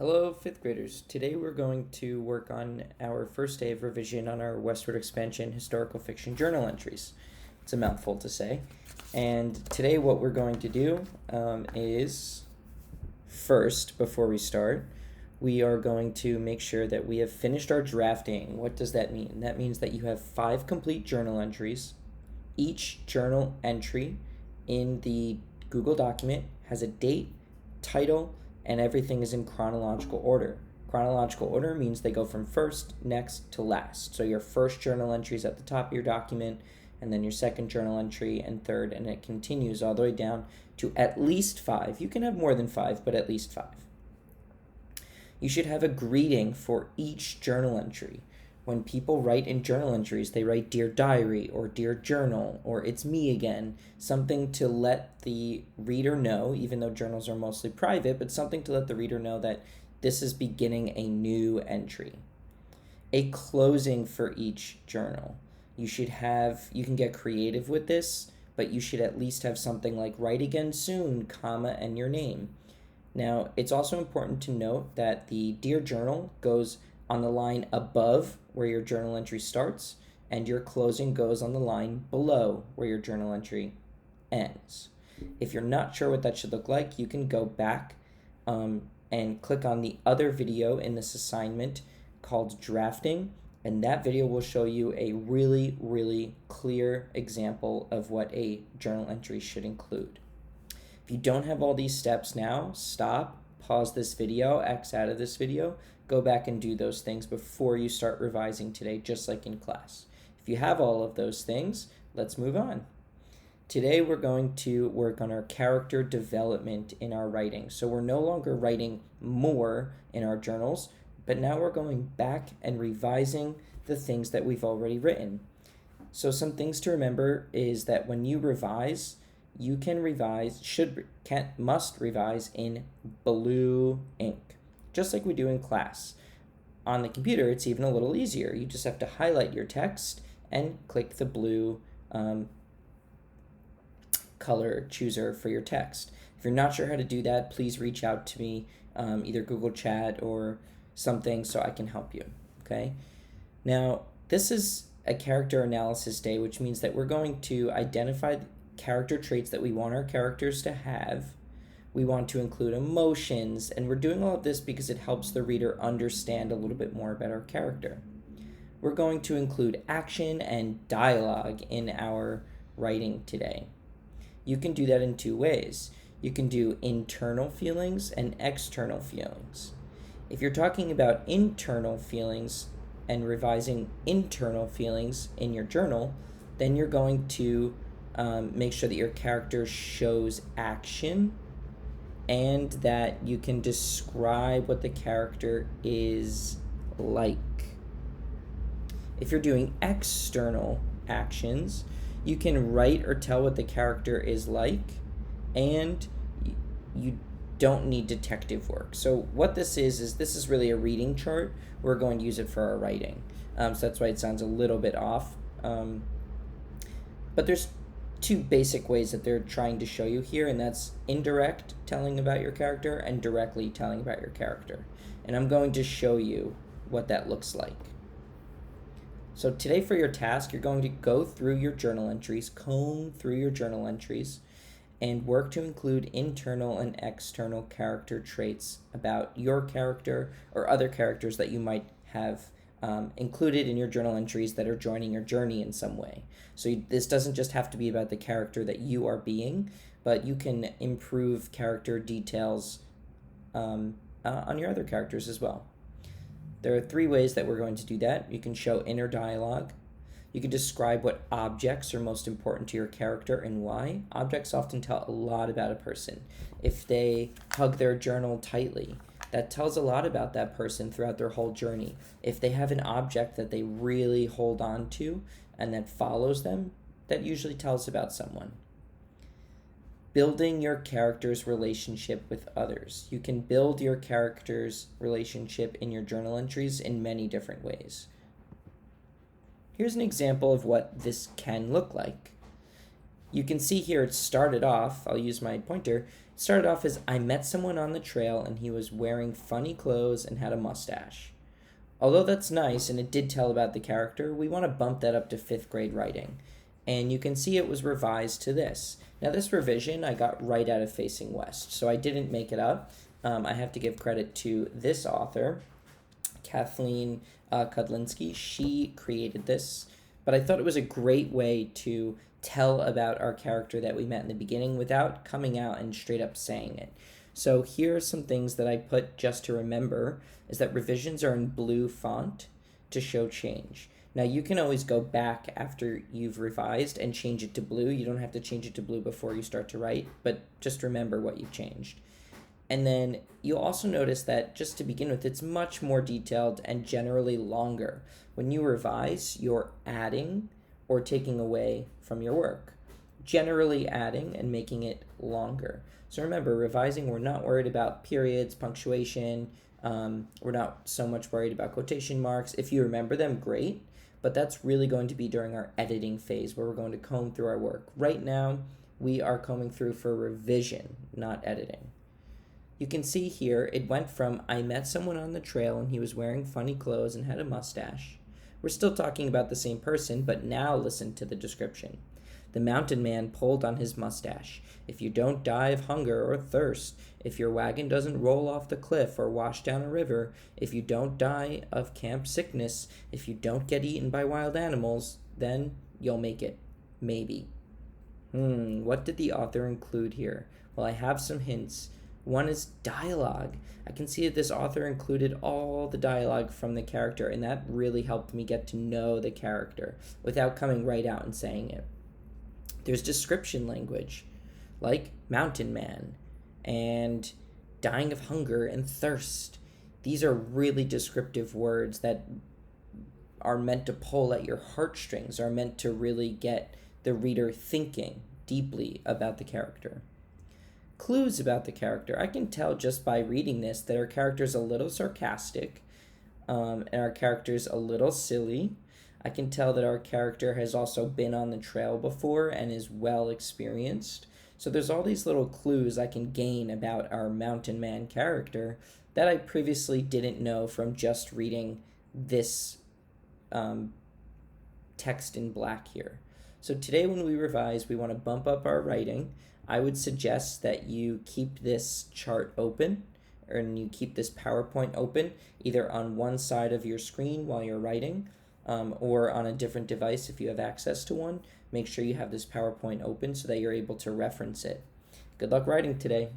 Hello, fifth graders. Today we're going to work on our first day of revision on our Westward Expansion historical fiction journal entries. It's a mouthful to say. And today what we're going to do is first, before we start, we are going to make sure that we have finished our drafting. What does that mean? That means that you have 5 complete journal entries. Each journal entry in the Google document has a date, title, and everything is in chronological order. Chronological order means they go from first, next to last. So your first journal entry is at the top of your document, and then your second journal entry and third, and it continues all the way down to at least 5. You can have more than 5, but at least 5. You should have a greeting for each journal entry. When people write in journal entries, they write Dear Diary or Dear Journal or It's Me Again, something to let the reader know, even though journals are mostly private, but something to let the reader know that this is beginning a new entry. A closing for each journal. You can get creative with this, but you should at least have something like Write Again Soon, comma, and your name. Now, it's also important to note that the Dear Journal goes on the line above where your journal entry starts, and your closing goes on the line below where your journal entry ends. If you're not sure what that should look like, you can go back and click on the other video in this assignment called Drafting, and that video will show you a really, really clear example of what a journal entry should include. If you don't have all these steps now, stop, pause this video, X out of this video, go back and do those things before you start revising today, just like in class. If you have all of those things, let's move on. Today we're going to work on our character development in our writing. So we're no longer writing more in our journals, but now we're going back and revising the things that we've already written. So some things to remember is that when you revise, you can revise, must revise in blue ink, just like we do in class. On the computer, it's even a little easier. You just have to highlight your text and click the blue color chooser for your text. If you're not sure how to do that, please reach out to me, either Google Chat or something, so I can help you, okay? Now, this is a character analysis day, which means that we're going to identify character traits that we want our characters to have. We want to include emotions, and we're doing all of this because it helps the reader understand a little bit more about our character. We're going to include action and dialogue in our writing today. You can do that in 2 ways. You can do internal feelings and external feelings. If you're talking about internal feelings and revising internal feelings in your journal, then you're going to make sure that your character shows action and that you can describe what the character is like. If you're doing external actions, you can write or tell what the character is like, and you don't need detective work. So what this is this is really a reading chart. We're going to use it for our writing. So that's why it sounds a little bit off. But there's 2 basic ways that they're trying to show you here, and that's indirect telling about your character and directly telling about your character. And I'm going to show you what that looks like. So today for your task, you're going to go through your journal entries, comb through your journal entries, and work to include internal and external character traits about your character or other characters that you might have included in your journal entries that are joining your journey in some way. So this doesn't just have to be about the character that you are being, but you can improve character details on your other characters as well. There are 3 ways that we're going to do that. You can show inner dialogue. You can describe what objects are most important to your character and why. Objects often tell a lot about a person. If they hug their journal tightly, that tells a lot about that person throughout their whole journey. If they have an object that they really hold on to and that follows them, that usually tells about someone. Building your character's relationship with others. You can build your character's relationship in your journal entries in many different ways. Here's an example of what this can look like. You can see here it started off, I'll use my pointer, it started off as I met someone on the trail and he was wearing funny clothes and had a mustache. Although that's nice and it did tell about the character, we want to bump that up to 5th grade writing. And you can see it was revised to this. Now this revision I got right out of Facing West, so I didn't make it up. I have to give credit to this author, Kathleen Kudlinski. She created this, but I thought it was a great way to tell about our character that we met in the beginning without coming out and straight up saying it. So here are some things that I put just to remember, is that revisions are in blue font to show change. Now you can always go back after you've revised and change it to blue. You don't have to change it to blue before you start to write, but just remember what you've changed. And then you'll also notice that, just to begin with, it's much more detailed and generally longer. When you revise, you're adding or taking away from your work. Generally adding and making it longer. So remember, revising, we're not worried about periods, punctuation. We're not so much worried about quotation marks. If you remember them, great. But that's really going to be during our editing phase, where we're going to comb through our work. Right now, we are combing through for revision, not editing. You can see here, it went from I met someone on the trail and he was wearing funny clothes and had a mustache. We're still talking about the same person, but now listen to the description. The mountain man pulled on his mustache. If you don't die of hunger or thirst, if your wagon doesn't roll off the cliff or wash down a river, if you don't die of camp sickness, if you don't get eaten by wild animals, then you'll make it. Maybe. What did the author include here? Well, I have some hints. One is dialogue. I can see that this author included all the dialogue from the character, and that really helped me get to know the character without coming right out and saying it. There's description language, like mountain man and dying of hunger and thirst. These are really descriptive words that are meant to pull at your heartstrings, are meant to really get the reader thinking deeply about the character. Clues about the character. I can tell just by reading this that our character's a little sarcastic, and our character's a little silly. I can tell that our character has also been on the trail before and is well experienced. So there's all these little clues I can gain about our mountain man character that I previously didn't know from just reading this text in black here. So today when we revise, we want to bump up our writing. I would suggest that you keep this chart open, and you keep this PowerPoint open, either on one side of your screen while you're writing, or on a different device if you have access to one. Make sure you have this PowerPoint open so that you're able to reference it. Good luck writing today.